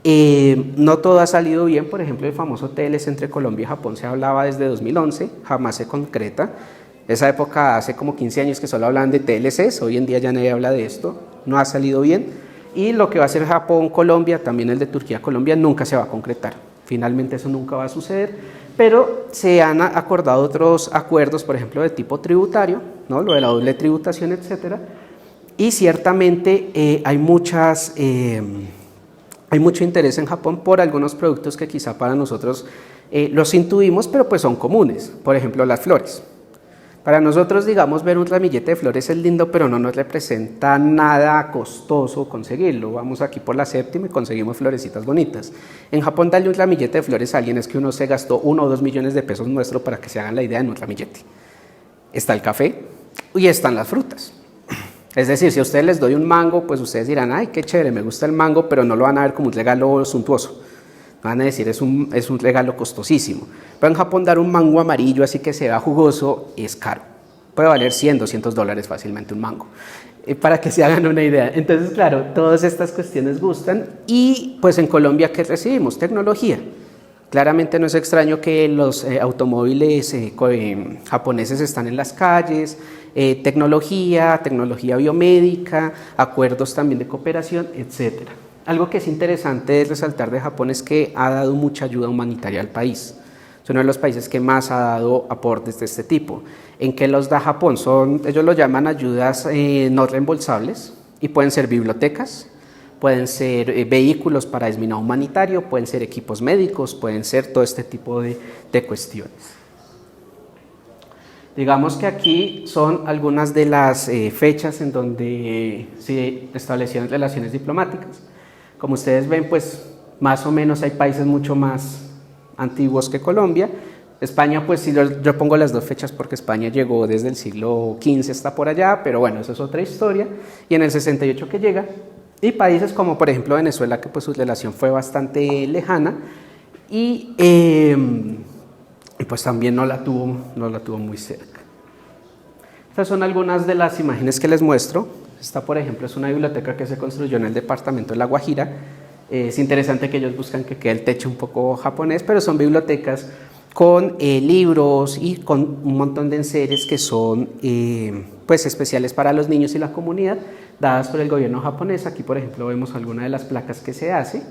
No todo ha salido bien. Por ejemplo, el famoso TLC entre Colombia y Japón se hablaba desde 2011, jamás se concreta. Esa época hace como 15 años que solo hablaban de TLCs, hoy en día ya nadie habla de esto, no ha salido bien. Y lo que va a hacer Japón-Colombia, también el de Turquía-Colombia, nunca se va a concretar. Finalmente eso nunca va a suceder. Pero se han acordado otros acuerdos, por ejemplo, de tipo tributario, ¿no? Lo de la doble tributación, etcétera. Y ciertamente hay mucho interés en Japón por algunos productos que quizá para nosotros los intuimos, pero pues son comunes. Por ejemplo, las flores. Para nosotros, digamos, ver un ramillete de flores es lindo, pero no nos representa nada costoso conseguirlo. Vamos aquí por la séptima y conseguimos florecitas bonitas. En Japón, darle un ramillete de flores a alguien es que uno se gastó 1 o 2 millones de pesos nuestro para que se hagan la idea de un ramillete. Está el café y están las frutas. Es decir, si a ustedes les doy un mango, pues ustedes dirán, ay, qué chévere, me gusta el mango, pero no lo van a ver como un regalo suntuoso. Van a decir, es un regalo costosísimo. Pero en Japón dar un mango amarillo así que se vea jugoso es caro. Puede valer $100, $200 fácilmente un mango. Para que se hagan una idea. Entonces, claro, todas estas cuestiones gustan. Y pues en Colombia, ¿qué recibimos? Tecnología. Claramente no es extraño que los automóviles japoneses están en las calles, tecnología biomédica, acuerdos también de cooperación, etcétera. Algo que es interesante resaltar de Japón es que ha dado mucha ayuda humanitaria al país. Es uno de los países que más ha dado aportes de este tipo. ¿En qué los da Japón? Ellos lo llaman ayudas no reembolsables y pueden ser bibliotecas, pueden ser vehículos para desminado humanitario, pueden ser equipos médicos, pueden ser todo este tipo de cuestiones. Digamos que aquí son algunas de las fechas en donde se establecieron relaciones diplomáticas. Como ustedes ven, pues más o menos hay países mucho más antiguos que Colombia. España, pues sí, yo pongo las dos fechas porque España llegó desde el siglo XV hasta por allá, pero bueno, eso es otra historia. Y en el 68 que llega, y países como por ejemplo Venezuela, que pues su relación fue bastante lejana, y pues también no la tuvo muy cerca. Estas son algunas de las imágenes que les muestro. Esta, por ejemplo, es una biblioteca que se construyó en el departamento de La Guajira. Es interesante que ellos buscan que quede el techo un poco japonés, pero son bibliotecas con libros y con un montón de enseres que son pues especiales para los niños y la comunidad, dadas por el gobierno japonés. Aquí, por ejemplo, vemos algunas de las placas que se hace.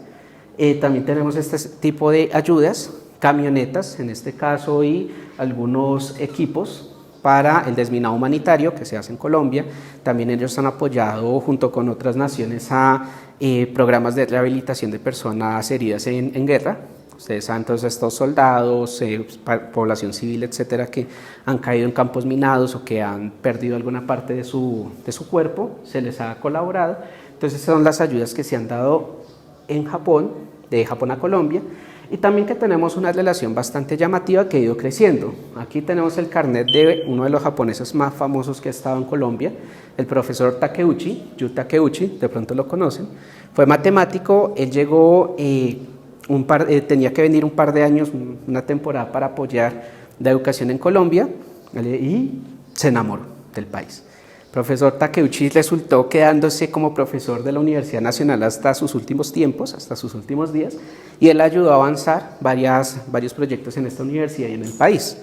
También tenemos este tipo de ayudas, camionetas en este caso, y algunos equipos para el desminado humanitario que se hace en Colombia. También ellos han apoyado junto con otras naciones a programas de rehabilitación de personas heridas en guerra. Ustedes saben, todos estos soldados, población civil, etcétera, que han caído en campos minados o que han perdido alguna parte de su cuerpo, se les ha colaborado. Entonces son las ayudas que se han dado en Japón, de Japón a Colombia. Y también que tenemos una relación bastante llamativa que ha ido creciendo. Aquí tenemos el carnet de uno de los japoneses más famosos que ha estado en Colombia, el profesor Takeuchi, Yu Takeuchi, de pronto lo conocen. Fue matemático, él llegó, tenía que venir un par de años, una temporada para apoyar la educación en Colombia, y se enamoró del país. Profesor Takeuchi resultó quedándose como profesor de la Universidad Nacional hasta sus últimos tiempos, hasta sus últimos días, y él ayudó a avanzar varios proyectos en esta universidad y en el país.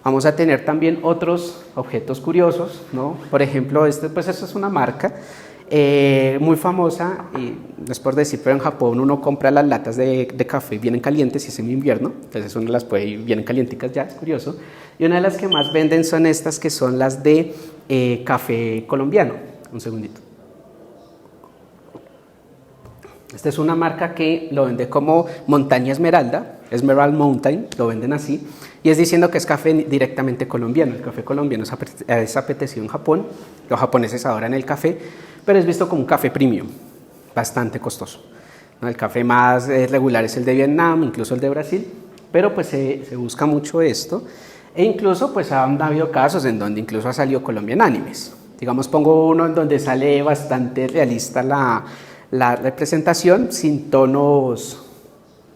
Vamos a tener también otros objetos curiosos, ¿no? Por ejemplo, esta es una marca. muy famosa, y no es por decir, pero en Japón uno compra las latas de café, vienen calientes y es en invierno, entonces uno las puede ir, vienen calienticas ya, es curioso. Y una de las que más venden son estas que son las de café colombiano. Un segundito. Esta es una marca que lo vende como Montaña Esmeralda, Emerald Mountain, lo venden así, y es diciendo que es café directamente colombiano. El café colombiano es apetecido en Japón, los japoneses adoran el café, pero es visto como un café premium, bastante costoso, ¿no? El café más regular es el de Vietnam, incluso el de Brasil, pero pues se busca mucho esto, e incluso pues han habido casos en donde incluso ha salido Colombian Animes. Digamos, pongo uno en donde sale bastante realista la representación, sin tonos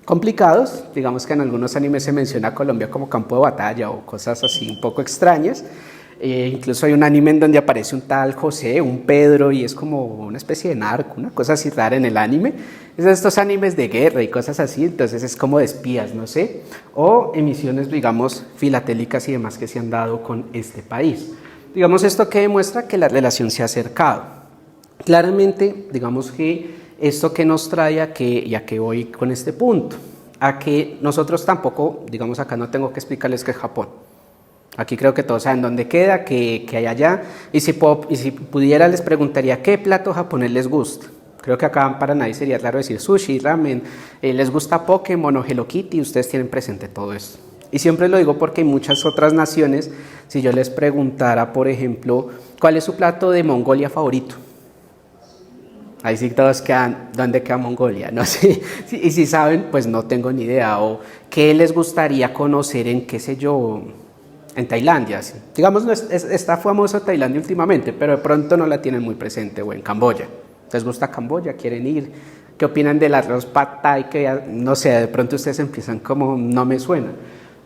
complicados. Digamos que en algunos animes se menciona a Colombia como campo de batalla o cosas así un poco extrañas. Incluso hay un anime en donde aparece un tal José, un Pedro, y es como una especie de narco, una cosa así rara en el anime. Es de estos animes de guerra y cosas así, entonces es como de espías, no sé, o emisiones, digamos, filatélicas y demás que se han dado con este país. Digamos, esto que demuestra que la relación se ha acercado. Claramente, digamos que esto que nos trae a que voy con este punto, a que nosotros tampoco, digamos, acá no tengo que explicarles qué es Japón. Aquí creo que todos saben dónde queda, qué hay allá, y si pudiera les preguntaría qué plato japonés les gusta. Creo que acá para nadie sería claro decir sushi, ramen, les gusta Pokémon o Hello Kitty, ustedes tienen presente todo esto. Y siempre lo digo porque en muchas otras naciones, si yo les preguntara, por ejemplo, ¿cuál es su plato de Mongolia favorito? Ahí sí todos quedan, ¿dónde queda Mongolia? No sé, y si saben, pues no tengo ni idea, o ¿qué les gustaría conocer en, qué sé yo, en Tailandia? ¿Sí? Digamos, está famosa Tailandia últimamente, pero de pronto no la tienen muy presente, o en Camboya. ¿Les gusta Camboya? ¿Quieren ir? ¿Qué opinan del arroz pad thai? Que no sé, de pronto ustedes empiezan como, no me suena.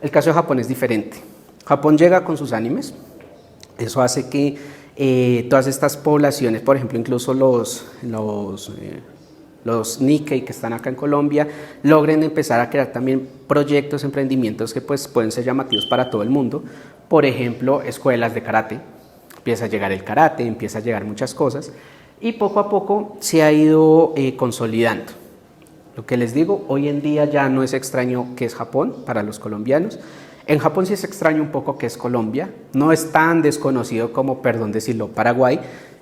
El caso de Japón es diferente. Japón llega con sus animes, eso hace que todas estas poblaciones, por ejemplo, incluso los Nikkei que están acá en Colombia, logren empezar a crear también proyectos, emprendimientos que pues pueden ser llamativos para todo el mundo. Por ejemplo, escuelas de karate, empieza a llegar el karate, empieza a llegar muchas cosas, y poco a poco se ha ido consolidando. Lo que les digo, hoy en día ya no es extraño que es Japón para los colombianos. En Japón sí es extraño un poco que es Colombia, no es tan desconocido como, perdón decirlo, Paraguay,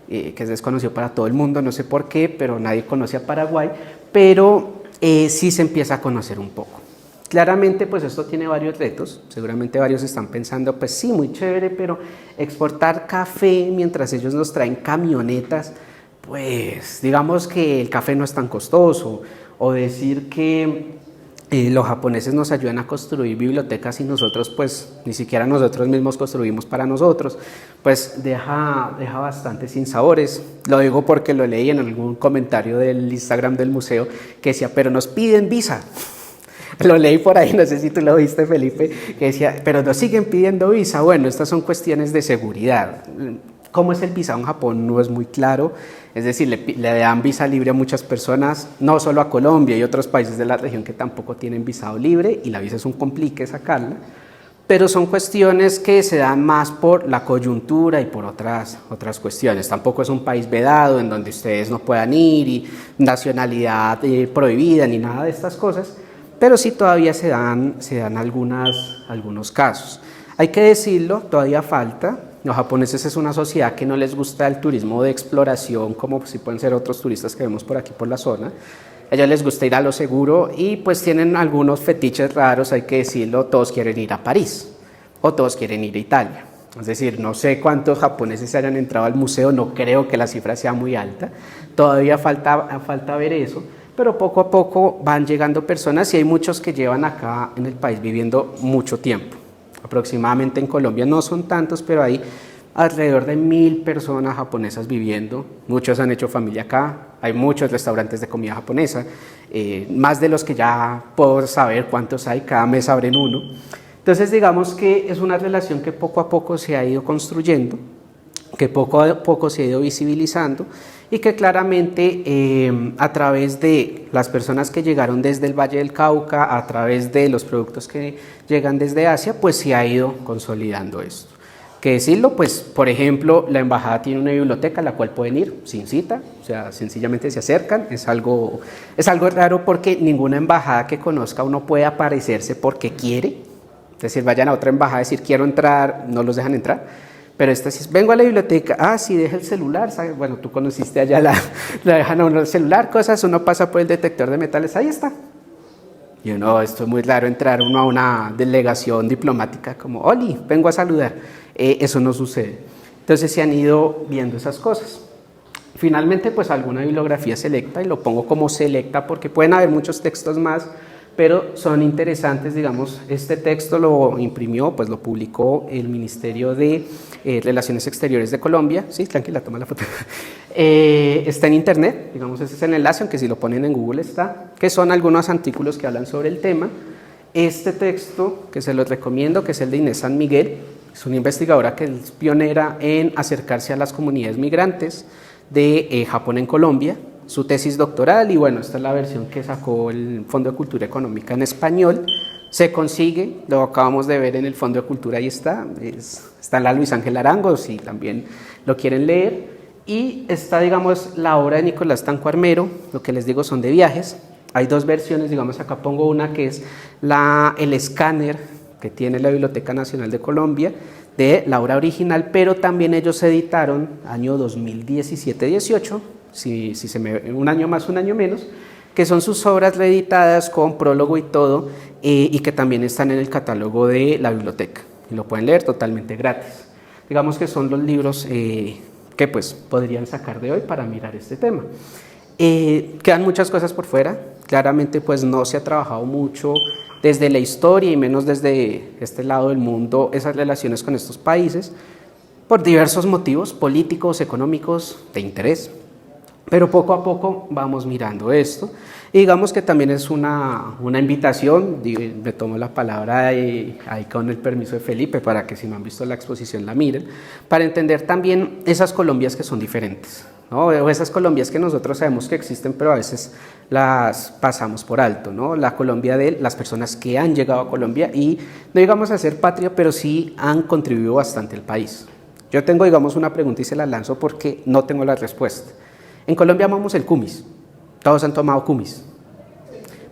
que es desconocido para todo el mundo, no sé por qué, pero nadie conoce a Paraguay, pero sí se empieza a conocer un poco. Claramente, pues esto tiene varios retos, seguramente varios están pensando, pues sí, muy chévere, pero exportar café mientras ellos nos traen camionetas, pues digamos que el café no es tan costoso, o decir que los japoneses nos ayudan a construir bibliotecas y nosotros pues ni siquiera nosotros mismos construimos para nosotros, pues deja bastante sinsabores. Lo digo porque lo leí en algún comentario del Instagram del museo que decía, pero nos piden visa. Lo leí por ahí, no sé si tú lo viste, Felipe, que decía, pero nos siguen pidiendo visa. Bueno, estas son cuestiones de seguridad. ¿Cómo es el visado en Japón? No es muy claro, es decir, le dan visa libre a muchas personas, no solo a Colombia y otros países de la región que tampoco tienen visado libre, y la visa es un complique sacarla, pero son cuestiones que se dan más por la coyuntura y por otras cuestiones. Tampoco es un país vedado en donde ustedes no puedan ir, y nacionalidad prohibida ni nada de estas cosas, pero sí todavía se dan algunos casos. Hay que decirlo, todavía falta. Los japoneses es una sociedad que no les gusta el turismo de exploración, como si pueden ser otros turistas que vemos por aquí por la zona. A ellos les gusta ir a lo seguro y pues tienen algunos fetiches raros, hay que decirlo. Todos quieren ir a París o todos quieren ir a Italia. Es decir, no sé cuántos japoneses se hayan entrado al museo, no creo que la cifra sea muy alta. Todavía falta ver eso, pero poco a poco van llegando personas y hay muchos que llevan acá en el país viviendo mucho tiempo. Aproximadamente en Colombia no son tantos, pero hay alrededor de 1000 personas japonesas viviendo. Muchos han hecho familia acá, hay muchos restaurantes de comida japonesa, más de los que ya puedo saber cuántos hay, cada mes abren uno. Entonces digamos que es una relación que poco a poco se ha ido construyendo, que poco a poco se ha ido visibilizando, y que claramente a través de las personas que llegaron desde el Valle del Cauca, a través de los productos que llegan desde Asia, pues se ha ido consolidando esto. que decirlo, pues por ejemplo la embajada tiene una biblioteca a la cual pueden ir sin cita, o sea, sencillamente se acercan, es algo raro porque ninguna embajada que conozca uno puede aparecerse porque quiere, es decir, vayan a otra embajada a decir quiero entrar, no los dejan entrar, pero esta sí es, vengo a la biblioteca, sí, deja el celular, ¿sabes? Bueno, tú conociste allá la dejan a uno el celular, cosas, uno pasa por el detector de metales, ahí está. Y uno, esto es muy raro entrar uno a una delegación diplomática como, Oli, vengo a saludar. Eso no sucede. Entonces se han ido viendo esas cosas. Finalmente, pues alguna bibliografía selecta, y lo pongo como selecta porque pueden haber muchos textos más, pero son interesantes, digamos, este texto lo imprimió, pues lo publicó el Ministerio de Relaciones Exteriores de Colombia, sí, tranquila, toma la foto, está en internet, digamos, ese es el enlace, aunque si lo ponen en Google está, que son algunos artículos que hablan sobre el tema. Este texto, que se los recomiendo, que es el de Inés San Miguel, es una investigadora que es pionera en acercarse a las comunidades migrantes de Japón en Colombia, su tesis doctoral, y bueno, esta es la versión que sacó el Fondo de Cultura Económica en español, se consigue, lo acabamos de ver en el Fondo de Cultura, ahí está, está en la Luis Ángel Arango, si también lo quieren leer, y está, digamos, la obra de Nicolás Tanco Armero, lo que les digo son de viajes, hay dos versiones, digamos, acá pongo una que es el escáner que tiene la Biblioteca Nacional de Colombia, de la obra original, pero también ellos editaron año 2017-18, si se me un año más, un año menos, que son sus obras reeditadas con prólogo y todo, y que también están en el catálogo de la biblioteca, y lo pueden leer totalmente gratis. Digamos que son los libros que pues podrían sacar de hoy para mirar este tema. Quedan muchas cosas por fuera, claramente pues no se ha trabajado mucho desde la historia y menos desde este lado del mundo esas relaciones con estos países por diversos motivos políticos, económicos, de interés, pero poco a poco vamos mirando esto y digamos que también es una invitación, me tomo la palabra ahí con el permiso de Felipe para que si no han visto la exposición la miren, para entender también esas Colombias que son diferentes, ¿no? O esas Colombias que nosotros sabemos que existen pero a veces las pasamos por alto, ¿no? La Colombia de las personas que han llegado a Colombia y no digamos a ser patria, pero sí han contribuido bastante al país. Yo tengo, digamos, una pregunta y se la lanzo porque no tengo la respuesta. En Colombia amamos el kumis, todos han tomado kumis,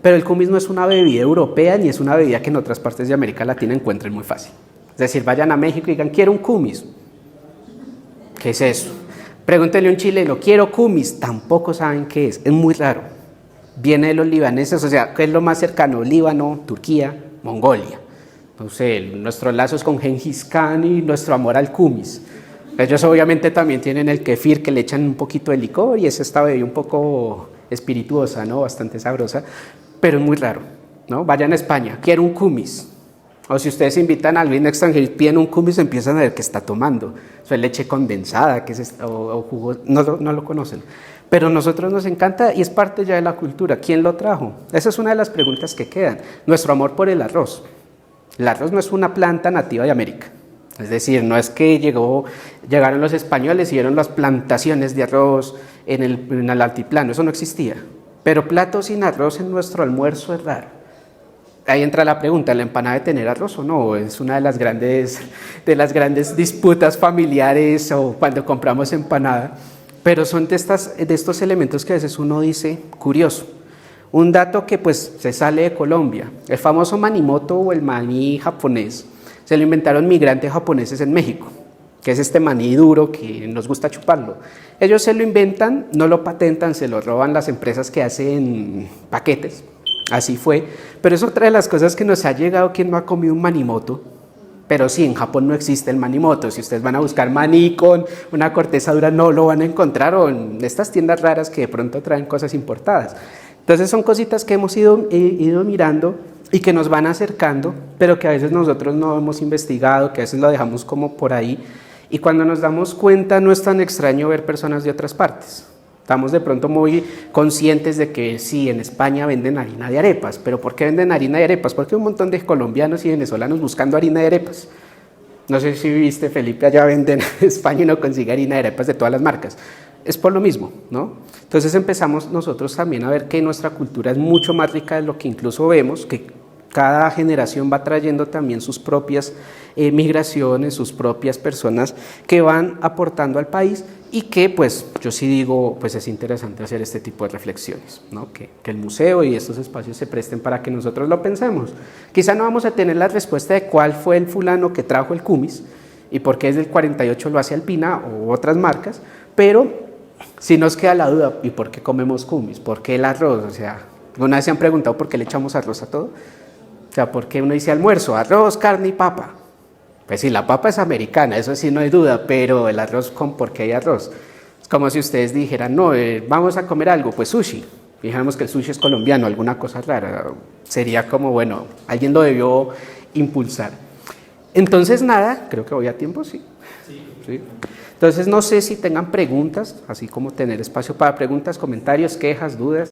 pero el kumis no es una bebida europea ni es una bebida que en otras partes de América Latina encuentren muy fácil. Es decir, vayan a México y digan, quiero un kumis. ¿Qué es eso? Pregúntenle a un chileno, quiero kumis, tampoco saben qué es muy raro. Viene de los libaneses, o sea, ¿qué es lo más cercano? Líbano, Turquía, Mongolia. No sé, nuestros lazos con Gengis Khan y nuestro amor al kumis. Ellos obviamente también tienen el kefir que le echan un poquito de licor y es esta bebida un poco espirituosa, ¿no? Bastante sabrosa, pero es muy raro, ¿no? Vayan a España, quiero un kumis. O si ustedes invitan a alguien extranjero y piden un kumis, empiezan a ver qué está tomando. Eso es leche condensada, ¿qué es o jugo, no lo conocen. Pero a nosotros nos encanta y es parte ya de la cultura. ¿Quién lo trajo? Esa es una de las preguntas que quedan. Nuestro amor por el arroz. El arroz no es una planta nativa de América. Es decir, no es que llegaron los españoles y dieron las plantaciones de arroz en el altiplano, eso no existía. Pero plato sin arroz en nuestro almuerzo es raro. Ahí entra la pregunta, ¿la empanada debe tener arroz o no? Es una de las grandes disputas familiares o cuando compramos empanada. Pero son de estos elementos que a veces uno dice, curioso. Un dato que pues se sale de Colombia, el famoso manimoto o el maní japonés, se lo inventaron migrantes japoneses en México, que es este maní duro que nos gusta chuparlo. Ellos se lo inventan, no lo patentan, se lo roban las empresas que hacen paquetes, así fue. Pero es otra de las cosas que nos ha llegado, quien no ha comido un manimoto. Pero sí, en Japón no existe el manimoto. Si ustedes van a buscar maní con una corteza dura, no lo van a encontrar, o en estas tiendas raras que de pronto traen cosas importadas. Entonces son cositas que hemos ido mirando y que nos van acercando, pero que a veces nosotros no hemos investigado, que a veces lo dejamos como por ahí, y cuando nos damos cuenta no es tan extraño ver personas de otras partes. Estamos de pronto muy conscientes de que sí, en España venden harina de arepas, pero ¿por qué venden harina de arepas? Porque hay un montón de colombianos y venezolanos buscando harina de arepas. No sé si viste, Felipe, allá venden en España y no consigue harina de arepas de todas las marcas. Es por lo mismo, ¿no? Entonces empezamos nosotros también a ver que nuestra cultura es mucho más rica de lo que incluso vemos, que Cada generación va trayendo también sus propias migraciones, sus propias personas que van aportando al país y que pues yo sí digo pues es interesante hacer este tipo de reflexiones, ¿no? Que el museo y estos espacios se presten para que nosotros lo pensemos. Quizá no vamos a tener la respuesta de cuál fue el fulano que trajo el cumis y por qué desde el 48 lo hace Alpina o otras marcas, pero sí nos queda la duda, ¿y por qué comemos cumis? ¿Por qué el arroz? O sea, ¿alguna vez se han preguntado por qué le echamos arroz a todo? O sea, ¿por qué uno dice almuerzo? Arroz, carne y papa. Pues sí, la papa es americana, eso sí no hay duda, pero el arroz, ¿por qué hay arroz? Es como si ustedes dijeran, no, vamos a comer algo, pues sushi. Dijéramos que el sushi es colombiano, alguna cosa rara. Sería como, bueno, alguien lo debió impulsar. Entonces, nada, creo que voy a tiempo, sí. Sí. Entonces, no sé si tengan preguntas, así como tener espacio para preguntas, comentarios, quejas, dudas.